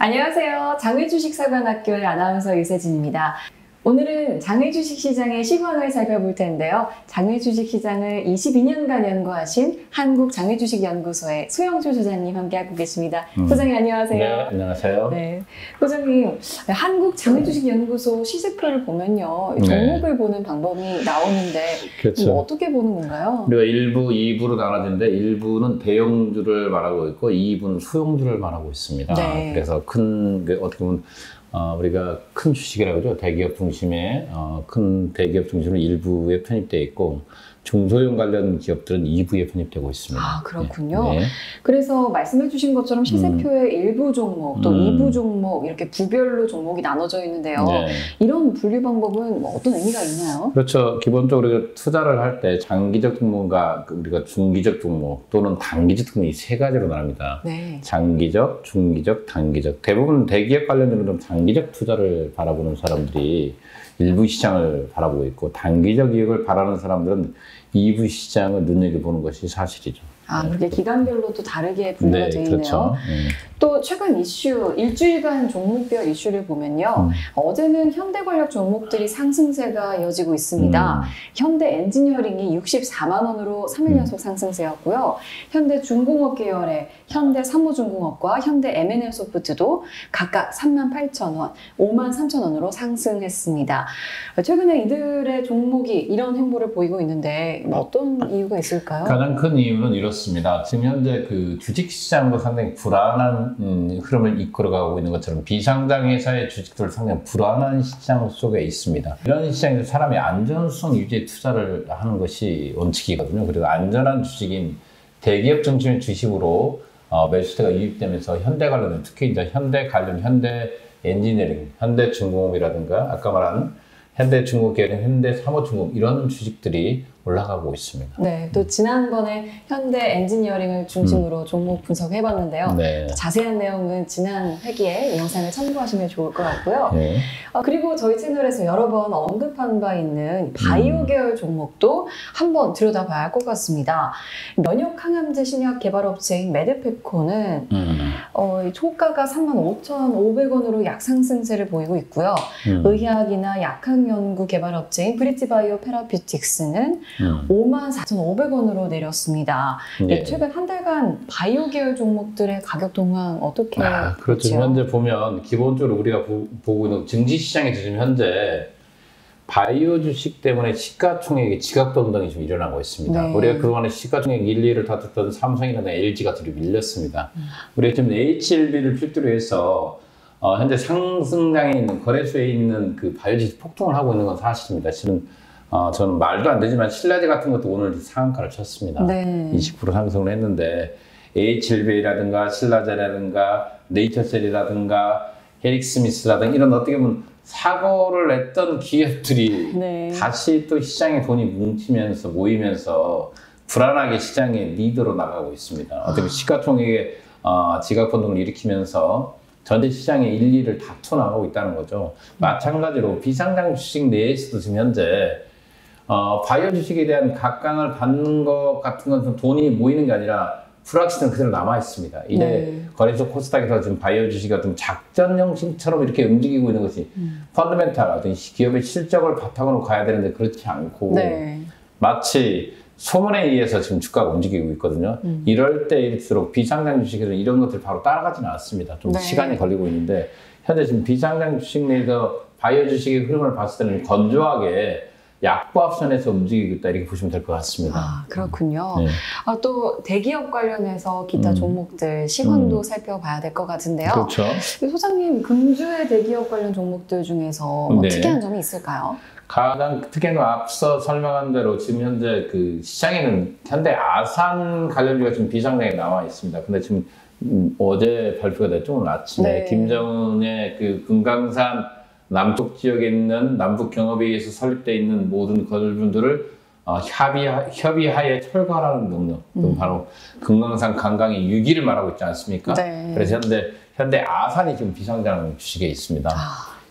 안녕하세요. 장외주식사관학교의 아나운서 유세진입니다. 오늘은 장외주식시장의 시황을 살펴볼 텐데요. 장외주식시장을 22년간 연구하신 한국장외주식연구소의 소영주 소장님 함께하고 계십니다. 소장님 안녕하세요. 네, 안녕하세요. 네, 소장님, 한국장외주식연구소 시세표를 보면요. 종목을 보는 방법이 나오는데 그렇죠. 어떻게 보는 건가요? 우리가 1부, 2부로 나눠지는데 1부는 대형주를 말하고 있고 2부는 소형주를 말하고 있습니다. 네. 그래서 어떻게 보면 우리가 큰 주식이라고 하죠. 대기업 중심의 큰 대기업 중심으로 1부에 편입되어 있고 중소형 관련 기업들은 2부에 편입되고 있습니다. 아, 그렇군요. 네. 그래서 말씀해 주신 것처럼 시세표의 일부 종목, 또 2부 종목 이렇게 부별로 종목이 나눠져 있는데요. 네. 이런 분류 방법은 어떤 의미가 있나요? 그렇죠. 기본적으로 우리가 투자를 할 때 장기적 종목과 우리가 중기적 종목 또는 단기적 종목 이 세 가지로 나눕니다. 네. 장기적, 중기적, 단기적. 대부분 대기업 관련된 좀 장기적 투자를 바라보는 사람들이 일부 시장을 바라보고 있고 단기적 이익을 바라는 사람들은 2부 시장을 눈여겨보는 것이 사실이죠. 아, 그렇게 기간별로도 다르게 분류가 되어 있네요. 그렇죠. 또 최근 이슈, 일주일간 종목별 이슈를 보면요. 어제는 현대관련 종목들이 상승세가 이어지고 있습니다. 현대 엔지니어링이 64만 원으로 3일 연속 상승세였고요. 현대중공업 계열의 현대삼호중공업과 현대 M&N소프트도 각각 38,000원, 53,000원으로 상승했습니다. 최근에 이들의 종목이 이런 행보를 보이고 있는데 어떤 이유가 있을까요? 가장 큰 이유는 이렇습니다. 지금 현재 그 주식시장도 상당히 불안한 흐름을 이끌어가고 있는 것처럼 비상장 회사의 주식들 상당히 불안한 시장 속에 있습니다. 이런 시장에서 사람이 안전성 유지에 투자를 하는 것이 원칙이거든요. 그리고 안전한 주식인 대기업 중심의 주식으로 매수세가 유입되면서 현대 관련, 특히 이제 현대 관련, 현대 엔지니어링, 현대중공업이라든가 아까 말한 현대중공업 계열인 현대삼호중공업 이런 주식들이 올라가고 있습니다. 네, 또 지난번에 현대 엔지니어링을 중심으로 종목 분석해봤는데요. 네. 자세한 내용은 지난 회기에 영상을 참고하시면 좋을 것 같고요. 네. 그리고 저희 채널에서 여러 번 언급한 바 있는 바이오 계열 종목도 한번 들여다봐야 할 것 같습니다. 면역항암제 신약 개발업체인 메드페코는 호가가 35,500원으로 약상승세를 보이고 있고요. 의학이나 약학연구 개발업체인 브릿지바이오 페라퓨틱스는 54,500원으로 내렸습니다. 네. 최근 한 달간 바이오 계열 종목들의 가격 동향 어떻게 그렇죠. 보죠? 현재 보면 기본적으로 우리가 보고 있는 증시시장에서 지금 현재 바이오 주식 때문에 시가총액의 지각 변동이 좀 일어나고 있습니다. 네. 우리가 그동안에 시가총액 1, 2위를 다퉜던 삼성이나 LG가 들이 밀렸습니다. 우리가 지금 HLB를 필두로 해서 현재 상승장에 있는 거래소에 있는 그 바이오 주식 폭등을 하고 있는 건 사실입니다. 실은 저는 말도 안 되지만 신라제 같은 것도 오늘 상한가를 쳤습니다. 네. 20% 상승을 했는데 HLB라든가 신라제라든가 네이처셀이라든가 헤릭스미스라든가 이런 어떻게 보면 사고를 냈던 기업들이 네. 다시 또 시장에 돈이 모이면서 불안하게 시장의 리더로 나가고 있습니다. 어떻게 보면 시가총액의 지각 변동을 일으키면서 전체 시장의 1, 2를 다투 나가고 있다는 거죠. 마찬가지로 비상장 주식 내에서도 지금 현재 바이오 주식에 대한 각광을 받는 것 같은 것은 돈이 모이는 게 아니라 불확실성은 그대로 남아 있습니다. 이제 네. 거래소 코스닥에서 지금 바이오 주식이 어떤 작전 형식처럼 이렇게 움직이고 있는 것이 펀더멘탈 어떤 기업의 실적을 바탕으로 가야 되는데 그렇지 않고 네. 마치 소문에 의해서 지금 주가가 움직이고 있거든요. 이럴 때일수록 비상장 주식에서 이런 것들 바로 따라가지는 않습니다. 좀 네. 시간이 걸리고 있는데 현재 지금 비상장 주식 내에서 바이오 주식의 흐름을 봤을 때는 건조하게 약보합선에서 움직이고 있다 이렇게 보시면 될 것 같습니다. 아, 그렇군요. 네. 또 대기업 관련해서 기타 종목들 시황도 살펴봐야 될 것 같은데요. 그렇죠. 소장님, 금주의 대기업 관련 종목들 중에서 뭐 네. 특이한 점이 있을까요? 가장 특히나 앞서 설명한 대로 지금 현재 그 시장에는 현대 아산 관련주가 지금 비상장에 나와 있습니다. 근데 지금 어제 발표가 됐죠. 오늘 아침에 네. 김정은의 그 금강산 남쪽 지역에 있는 남북 경협의회에서 설립되어 있는 모든 건설분들을 협의하에 철거하라는 명령. 바로 금강산 관광의 유기를 말하고 있지 않습니까? 네. 그래서 현대 아산이 지금 비상장 주식에 있습니다.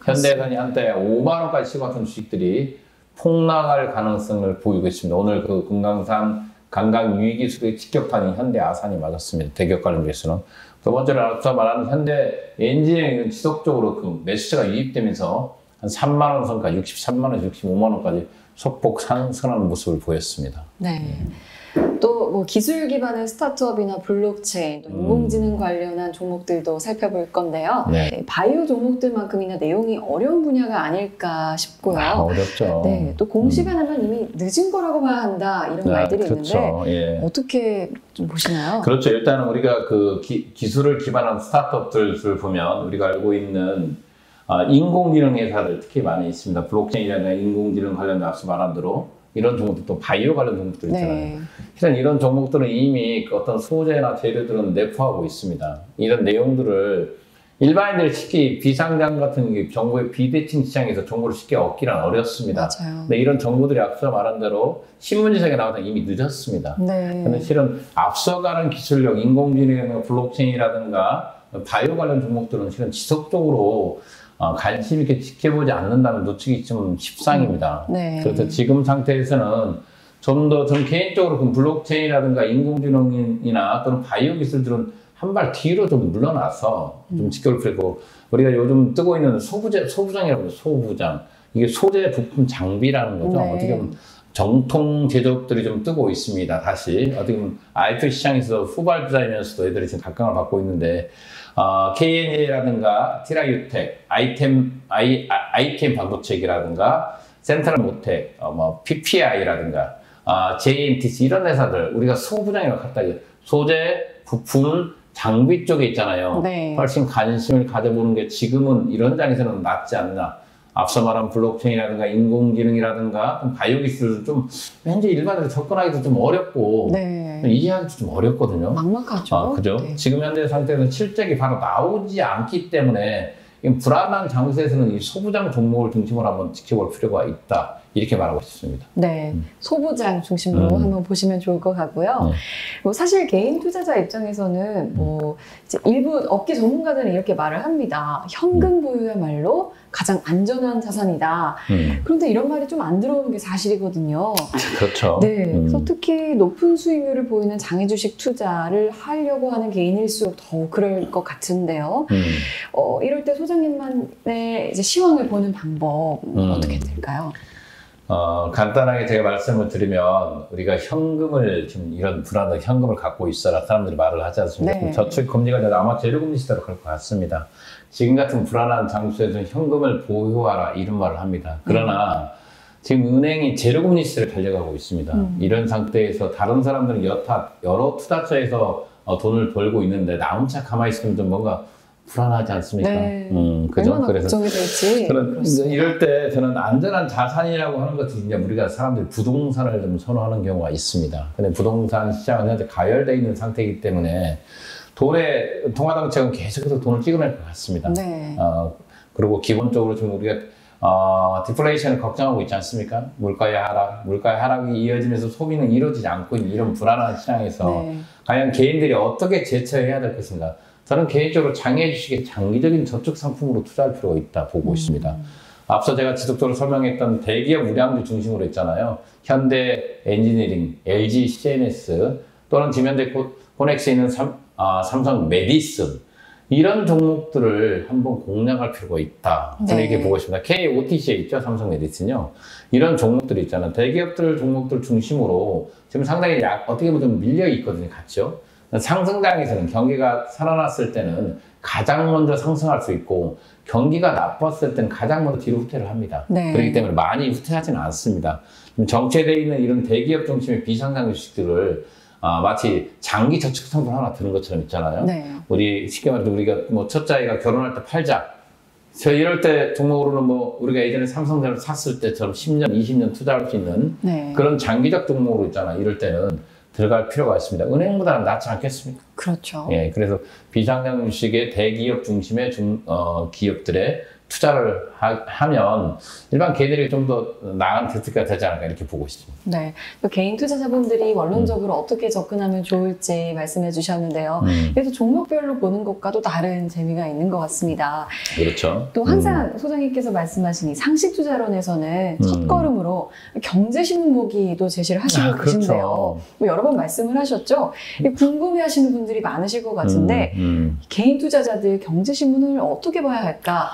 현대아산이 한때 5만 원까지 치고 갔던 주식들이 폭락할 가능성을 보이고 있습니다. 오늘 그 금강산 관광 유의기술의 직격탄이 현대 아산이 맞았습니다. 대기업 관련주에서는 두 번째로 앞서 말한 현대 엔진에 지속적으로 그 매수세가 유입되면서 한 3만 원 선까지 63만 원, 65만 원까지 소폭 상승하는 모습을 보였습니다. 네. 또 뭐 기술 기반의 스타트업이나 블록체인, 또 인공지능 관련한 종목들도 살펴볼 건데요. 네. 바이오 종목들만큼이나 내용이 어려운 분야가 아닐까 싶고요. 어렵죠. 네, 또 공시가 나면 이미 늦은 거라고 봐야 한다 이런 말들이 그렇죠. 있는데 예. 어떻게 좀 보시나요? 그렇죠. 일단은 우리가 그 기술을 기반한 스타트업들을 보면 우리가 알고 있는 인공지능 회사들 특히 많이 있습니다. 블록체인이라든가 인공지능 관련된 앞서 말한 대로 이런 종목들, 또 바이오 관련 종목들 있잖아요. 네. 실은 이런 종목들은 이미 그 어떤 소재나 재료들은 내포하고 있습니다. 이런 내용들을 일반인들이 쉽게 비상장 같은 게 정보의 비대칭 시장에서 정보를 쉽게 얻기는 어렵습니다. 맞아요. 근데 이런 정보들이 앞서 말한 대로 신문지상에 나오다 이미 늦었습니다. 네. 근데 실은 앞서가는 기술력, 인공지능이라든가 블록체인이라든가 바이오 관련 종목들은 실은 지속적으로 관심 있게 지켜보지 않는다면 놓치기 좀 십상입니다. 네. 그래서 지금 상태에서는 좀 더 전 개인적으로 그 블록체인이라든가 인공지능이나 또는 바이오 기술들은 한 발 뒤로 좀 물러나서 좀 지켜볼 필요고, 우리가 요즘 뜨고 있는 소부장이라고 해요. 소부장. 이게 소재 부품 장비라는 거죠. 네. 어떻게 보면 정통 제조업들이 좀 뜨고 있습니다. 다시 어떻게 보면 IP 시장에서 후발주자이면서도 애들이 지금 각광을 받고 있는데, KNA라든가 티라유텍, ITM 반도체기라든가 센트럴 모텍, PPI라든가 JNTC 이런 회사들 우리가 소부장이라고 갖다 소재, 부품, 장비 쪽에 있잖아요. 네. 훨씬 관심을 가져보는 게 지금은 이런 장에서는 낫지 않나. 앞서 말한 블록체인이라든가 인공지능이라든가 바이오 기술도 좀 현재 일반으로 접근하기도 좀 어렵고 네. 이해하기도 좀 어렵거든요. 막막하죠. 그죠? 네. 지금 현재 상태에서는 실적이 바로 나오지 않기 때문에 이 불안한 장세에서는 이 소부장 종목을 중심으로 한번 지켜볼 필요가 있다. 이렇게 말하고 싶습니다. 네, 소부장 중심으로 한번 보시면 좋을 것 같고요. 뭐 사실 개인 투자자 입장에서는 뭐 이제 일부 업계 전문가들은 이렇게 말을 합니다. 현금 보유야말로 가장 안전한 자산이다. 그런데 이런 말이 좀 안 들어오는 게 사실이거든요. 그렇죠. 네, 그래서 특히 높은 수익률을 보이는 장외 주식 투자를 하려고 하는 개인일수록 더 그럴 것 같은데요. 이럴 때 소장님만의 이제 시황을 보는 방법 어떻게 될까요? 간단하게 제가 말씀을 드리면 우리가 현금을 지금 이런 불안한 현금을 갖고 있어라 사람들이 말을 하지 않습니까? 네. 저축 금리가 아마 제로금리 시대로 갈 것 같습니다. 지금 같은 불안한 장소에서 현금을 보유하라 이런 말을 합니다. 그러나 지금 은행이 제로금리 시대를 달려가고 있습니다. 이런 상태에서 다른 사람들은 여러 투자처에서 돈을 벌고 있는데 나 혼자 가만히 있으면 좀 뭔가 불안하지 않습니까? 네. 그죠? 얼마나 그래서 걱정이 될지. 그렇습니다. 이럴 때 저는 안전한 자산이라고 하는 것이 이제 우리가 사람들이 부동산을 좀 선호하는 경우가 있습니다. 근데 부동산 시장은 현재 가열되어 있는 상태이기 때문에 돈의 통화정책은 계속해서 돈을 찍어낼 것 같습니다. 네. 그리고 기본적으로 지금 우리가 디플레이션을 걱정하고 있지 않습니까? 물가의 하락이 이어지면서 소비는 이루어지지 않고 있는 이런 불안한 시장에서 네. 과연 개인들이 어떻게 대처해야 될 것인가? 저는 개인적으로 장외 주식의 장기적인 저축 상품으로 투자할 필요가 있다 보고 있습니다. 앞서 제가 지속적으로 설명했던 대기업 우량주 중심으로 했잖아요. 현대 엔지니어링, LG CNS 또는 지금 현대 코넥스에 있는 삼성 메디슨 이런 종목들을 한번 공략할 필요가 있다. 저는 네. 이렇게 보고 있습니다. KOTC에 있죠, 삼성 메디슨요. 이런 종목들이 있잖아요. 대기업들 종목들 중심으로 지금 상당히 어떻게 보면 좀 밀려 있거든요, 같죠. 상승장에서는 경기가 살아났을 때는 가장 먼저 상승할 수 있고 경기가 나빴을 때는 가장 먼저 뒤로 후퇴를 합니다. 네. 그렇기 때문에 많이 후퇴하지는 않습니다. 정체되어 있는 이런 대기업 중심의 비상장 주식들을 마치 장기 저축 상품 하나 드는 것처럼 있잖아요. 네. 우리 쉽게 말해서 우리가 뭐 첫째 아이가 결혼할 때 팔자. 이럴 때 종목으로는 뭐 우리가 예전에 삼성전자를 샀을 때처럼 10년, 20년 투자할 수 있는 네. 그런 장기적 종목으로 있잖아요. 이럴 때는 들어갈 필요가 있습니다. 은행보다는 낫지 않겠습니까? 그렇죠. 예, 그래서 비상장 주식의 대기업 중심의 기업들의 투자를 하면 일반 개인들이 좀 더 나은 대책가 되지 않을까 이렇게 보고 있습니다. 네. 또 개인 투자자분들이 원론적으로 어떻게 접근하면 좋을지 말씀해 주셨는데요. 그래서 종목별로 보는 것과도 다른 재미가 있는 것 같습니다. 그렇죠. 또 항상 소장님께서 말씀하신 이 상식 투자론에서는 첫걸음으로 경제신문 보기도 제시를 하시고 계신데요. 그렇죠. 뭐 여러 번 말씀을 하셨죠. 궁금해하시는 분들이 분들이 많으실 것 같은데 개인 투자자들 경제신문을 어떻게 봐야 할까?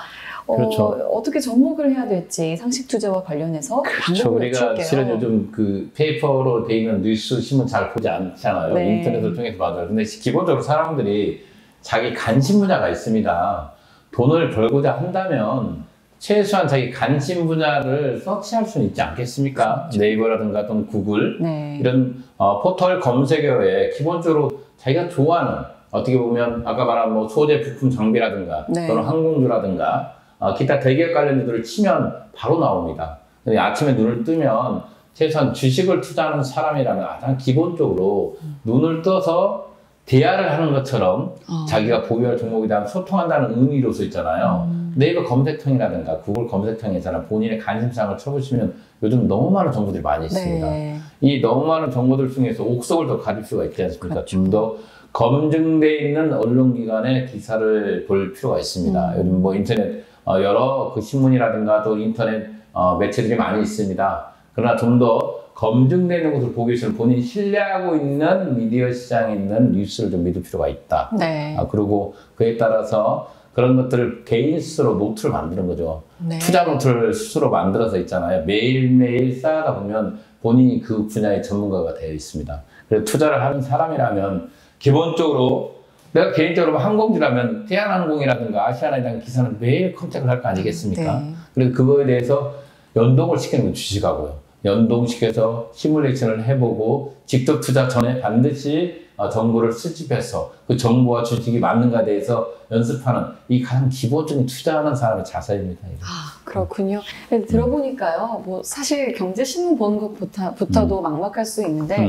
그렇죠. 어떻게 접목을 해야 될지 상식 투자와 관련해서 방법을 우리가 여쭐게요. 실은 요즘 그 페이퍼로 돼 있는 뉴스 신문 잘 보지 않잖아요. 네. 인터넷을 통해서 봐요. 근데 기본적으로 사람들이 자기 관심 분야가 있습니다. 돈을 벌고자 한다면 최소한 자기 관심 분야를 서치할 수는 있지 않겠습니까? 그렇죠. 네이버라든가 또는 구글 네. 이런 포털 검색어에 기본적으로 자기가 좋아하는 어떻게 보면 아까 말한 뭐 소재 부품 장비라든가 네. 또는 항공주라든가 기타 대기업 관련주들을 치면 바로 나옵니다. 근데 아침에 눈을 뜨면 최소한 주식을 투자하는 사람이라면 가장 기본적으로 눈을 떠서 대화를 하는 것처럼 자기가 보유할 종목에 대한 소통한다는 의미로서 있잖아요. 네이버 검색창이라든가 구글 검색창에서는 본인의 관심사항을 쳐보시면 요즘 너무 많은 정보들이 많이 있습니다. 네. 이 너무 많은 정보들 중에서 옥석을 더 가질 수가 있지 않습니까? 그렇죠. 좀 더 검증되어 있는 언론기관의 기사를 볼 필요가 있습니다. 요즘 뭐 인터넷 여러 그 신문이라든가 또 인터넷 매체들이 많이 있습니다. 그러나 좀 더 검증되는 것을 보기 위해서는 본인이 신뢰하고 있는 미디어 시장에 있는 뉴스를 좀 믿을 필요가 있다. 네. 그리고 그에 따라서 그런 것들을 개인 스스로 노트를 만드는 거죠. 네. 투자 노트를 스스로 만들어서 있잖아요. 매일매일 쌓아다 보면 본인이 그 분야의 전문가가 되어 있습니다. 그래서 투자를 하는 사람이라면 기본적으로 내가 개인적으로 항공주라면 대한항공이라든가 아시아나이라는 기사는 매일 컨택을 할 거 아니겠습니까? 네. 그래서 그거에 대해서 연동을 시키는 건 주식하고요. 연동시켜서 시뮬레이션을 해보고 직접 투자 전에 반드시 정보를 수집해서 그 정보와 주식이 맞는가에 대해서 연습하는 이 가장 기본적인 투자하는 사람의 자세입니다. 그렇군요. 들어보니까요, 뭐 사실 경제신문 보는 것부터도 막막할 수 있는데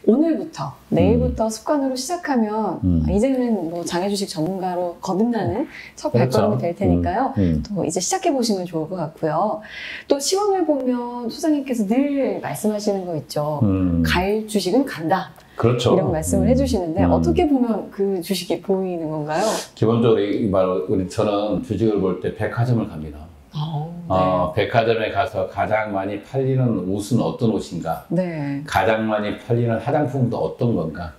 오늘부터 내일부터 습관으로 시작하면 이제는 뭐 장외주식 전문가로 거듭나는 첫 발걸음이 될 테니까요. 또 이제 시작해 보시면 좋을 것 같고요. 또 시황을 보면 소장님께서 늘 말씀하시는 거 있죠. 갈 주식은 간다. 그렇죠. 이런 말씀을 해주시는데 어떻게 보면 그 주식이 보이는 건가요? 기본적으로 저는 주식을 볼 때 백화점을 갑니다. 네. 백화점에 가서 가장 많이 팔리는 옷은 어떤 옷인가? 네. 가장 많이 팔리는 화장품도 어떤 건가?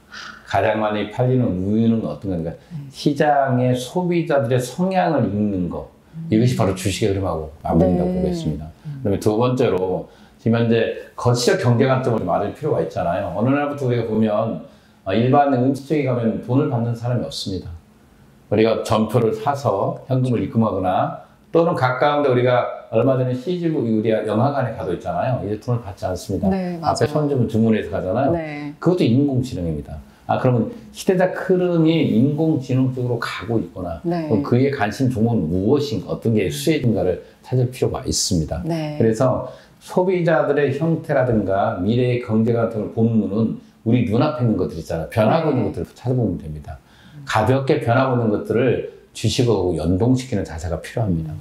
가장 많이 팔리는 우유는 어떤 건가? 시장의 소비자들의 성향을 읽는 거. 이것이 바로 주식의 흐름하고 맞물린다고 보겠습니다. 그다음에 두 번째로 지금 현재 거시적 경제 관점을 좀 맞을 필요가 있잖아요. 어느 날부터 우리가 보면 일반 음식점에 가면 돈을 받는 사람이 없습니다. 우리가 전표를 사서 현금을 입금하거나 또는 가까운데 우리가 얼마 전에 CGV 우리가 영화관에 가도 있잖아요. 이제 돈을 받지 않습니다. 네, 앞에 손주문 주문해서 가잖아요. 네. 그것도 인공지능입니다. 그러면 시대적 흐름이 인공지능 쪽으로 가고 있거나 네. 그럼 그의 관심 종목은 무엇인가 어떤 게 수혜인가를 찾을 필요가 있습니다. 네. 그래서 소비자들의 형태라든가 미래의 경제 같은 걸 보는 눈은 우리 눈앞에 있는 것들 있잖아요. 변하고 있는 것들을 찾아보면 됩니다. 가볍게 변하고 있는 것들을 주식하고 연동시키는 자세가 필요합니다.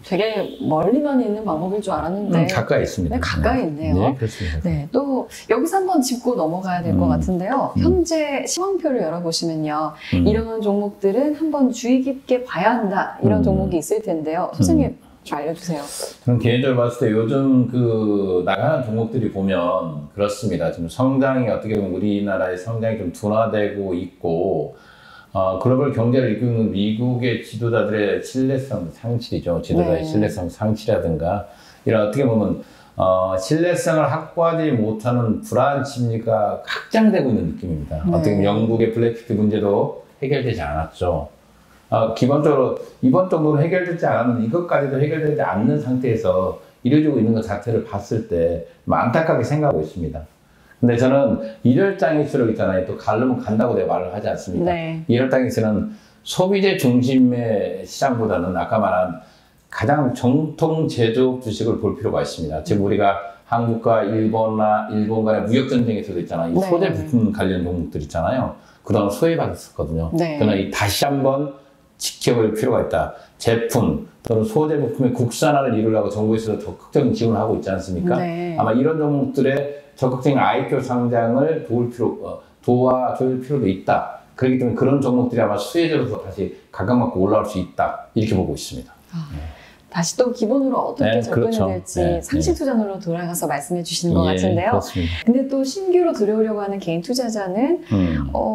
되게 멀리만 있는 방법일 줄 알았는데 가까이 있습니다. 네, 가까이 있네요. 네, 그렇습니다. 네, 또 여기서 한번 짚고 넘어가야 될 것 같은데요. 현재 시황표를 열어보시면요. 이런 종목들은 한번 주의 깊게 봐야 한다. 이런 종목이 있을 텐데요. 소장님 좀 알려주세요. 저는 개인적으로 봤을 때 요즘 나가는 종목들이 보면 그렇습니다. 지금 성장이 어떻게 보면 우리나라의 성장이 좀 둔화되고 있고 글로벌 경제를 이끄는 미국의 지도자들의 신뢰성 상실이죠. 지도자의 신뢰성 상실이라든가 이런 어떻게 보면 신뢰성을 확보하지 못하는 불안 심리가 확장되고 있는 느낌입니다. 어떻게 보면 영국의 블랙피트 문제도 해결되지 않았죠. 기본적으로 이번 정도로 해결되지 않았는 이것까지도 해결되지 않는 상태에서 이루어지고 있는 것 자체를 봤을 때 안타깝게 생각하고 있습니다. 근데 저는 일월장일수록 있잖아요. 또 가려면 간다고 내가 말을 하지 않습니까? 네. 일월장일수는 소비재 중심의 시장보다는 아까 말한 가장 정통 제조업 주식을 볼 필요가 있습니다. 지금 우리가 한국과 일본 간의 무역 전쟁에서도 있잖아요. 이 소재 부품 관련 종목들 있잖아요. 그동안 소외받았었거든요. 네. 그러나 다시 한번 지켜볼 필요가 있다. 제품 또는 소재 부품의 국산화를 이루려고 정부에서 적극적인 지원을 하고 있지 않습니까? 네. 아마 이런 종목들의 적극적인 IPO 상장을 도와줄 필요도 있다. 그렇기 때문에 그런 종목들이 아마 수혜자로서 다시 각광받고 올라올 수 있다. 이렇게 보고 있습니다. 다시 또 기본으로 어떻게 네, 접근해야 그렇죠. 될지 네, 상식 투자론으로 돌아가서 말씀해 주시는 것 예, 같은데요. 그렇습니다. 근데 또 신규로 들어오려고 하는 개인 투자자는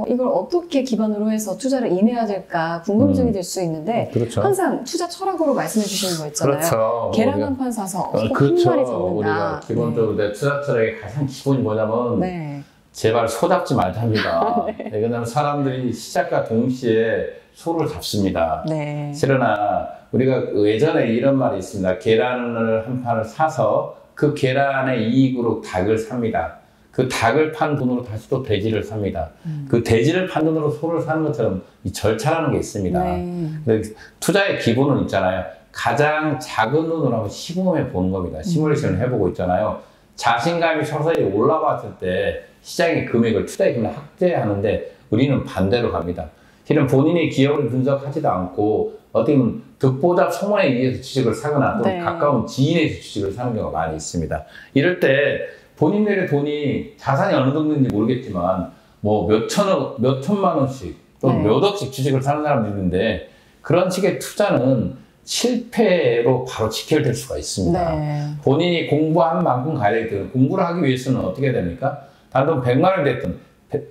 이걸 어떻게 기반으로 해서 투자를 임해야 될까 궁금증이 들 수 있는데 그렇죠. 항상 투자 철학으로 말씀해 주시는 거 있잖아요. 그렇죠. 계란 우리가- 한 판 사서 꼭 그렇죠. 한 마리 잡는다. 우리가 기본적으로 내 투자 철학의 가장 기본이 뭐냐면 네. 제발 소 잡지 말자입니다. 왜냐하면 사람들이 시작과 동시에 소를 잡습니다. 네. 그러나 우리가 예전에 이런 말이 있습니다. 계란을 한 판을 사서 그 계란의 이익으로 닭을 삽니다. 그 닭을 판 돈으로 다시 또 돼지를 삽니다. 그 돼지를 판 돈으로 소를 사는 것처럼 이 절차라는 게 있습니다. 네. 근데 투자의 기본은 있잖아요. 가장 작은 돈으로 한번 시공해 보는 겁니다. 시뮬레이션을 해보고 있잖아요. 자신감이 서서히 올라왔을 때 시장의 금액을, 투자의 금액을 확대하는데 우리는 반대로 갑니다. 실은 본인의 기업을 분석하지도 않고 어떻게 보면 득보잡 소문에 의해서 주식을 사거나 또 네. 가까운 지인의 주식을 사는 경우가 많이 있습니다. 이럴 때 본인들의 돈이 자산이 어느 정도인지 모르겠지만 뭐 몇 천만 원씩 또 네. 몇 억씩 주식을 사는 사람도 있는데 그런 식의 투자는 실패로 바로 직결될 수가 있습니다. 네. 본인이 공부한 만큼 가야 되기 때문에 공부를 하기 위해서는 어떻게 해야 됩니까? 단돈 100만 원 됐든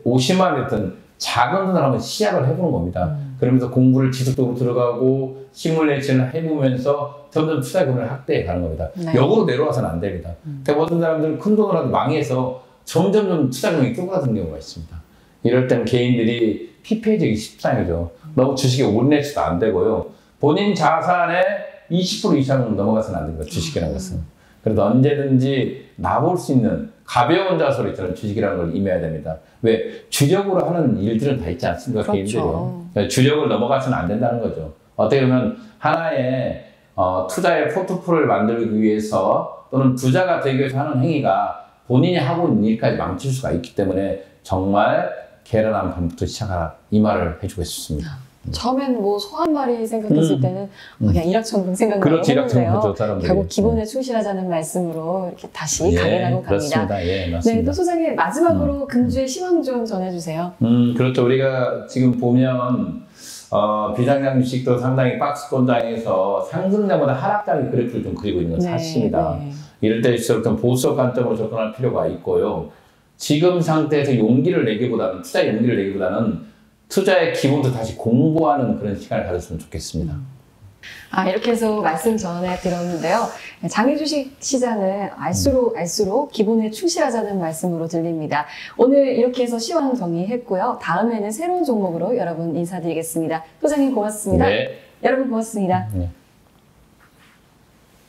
50만 원 됐든 작은 돈을 한번 시작을 해보는 겁니다. 그러면서 공부를 지속적으로 들어가고 시뮬레이션을 해보면서 점점 투자 금액을 확대해 가는 겁니다. 네. 역으로 내려와서는 안 됩니다. 대부분 사람들은 큰 돈으로라도 망해서 점점 투자 금액이 쪼그라드는 경우가 있습니다. 이럴 때는 개인들이 피폐해지기 십상이죠. 너무 주식에 올인해서도 안 되고요. 본인 자산의 20% 이상 넘어가서는 안 됩니다. 주식이라는 것은. 그래도 언제든지 나볼 수 있는 가벼운 자세로 있잖아요. 주식이라는 걸 임해야 됩니다. 왜? 주력으로 하는 일들은 다 있지 않습니까? 그렇죠. 개인들이요. 주력을 넘어가서는 안 된다는 거죠. 어떻게 보면 하나의 투자의 포트폴리오를 만들기 위해서 또는 부자가 되기 위해서 하는 행위가 본인이 하고 있는 일까지 망칠 수가 있기 때문에 정말 계란 한 판부터 시작하라 이 말을 해주고 싶습니다. 처음엔 뭐 소 한 마리 생각했을 때는 그냥 일확천금 생각나고 그렇지, 했는데요. 일확천금이죠, 사람들이. 결국 기본에 충실하자는 말씀으로 이렇게 다시 예, 각인하고 갑니다. 그렇습니다. 예, 네, 맞습니다. 또 소장님 마지막으로 금주의 시황 좀 전해주세요. 그렇죠. 우리가 지금 보면 비상장 주식도 상당히 박스권장에서 상승장보다 하락장의 그래프를 좀 그리고 있는 건 사실입니다. 네. 이럴 때일수록 좀 보수적 관점으로 접근할 필요가 있고요. 지금 상태에서 용기를 내기보다는 투자 용기를 내기보다는 투자의 기본도 다시 공부하는 그런 시간을 가졌으면 좋겠습니다. 이렇게 해서 말씀 전해 드렸는데요. 장외 주식 시장은 알수록 기본에 충실하자는 말씀으로 들립니다. 오늘 이렇게 해서 시황 정리했고요. 다음에는 새로운 종목으로 여러분 인사드리겠습니다. 소장님 고맙습니다. 네. 여러분 고맙습니다. 네.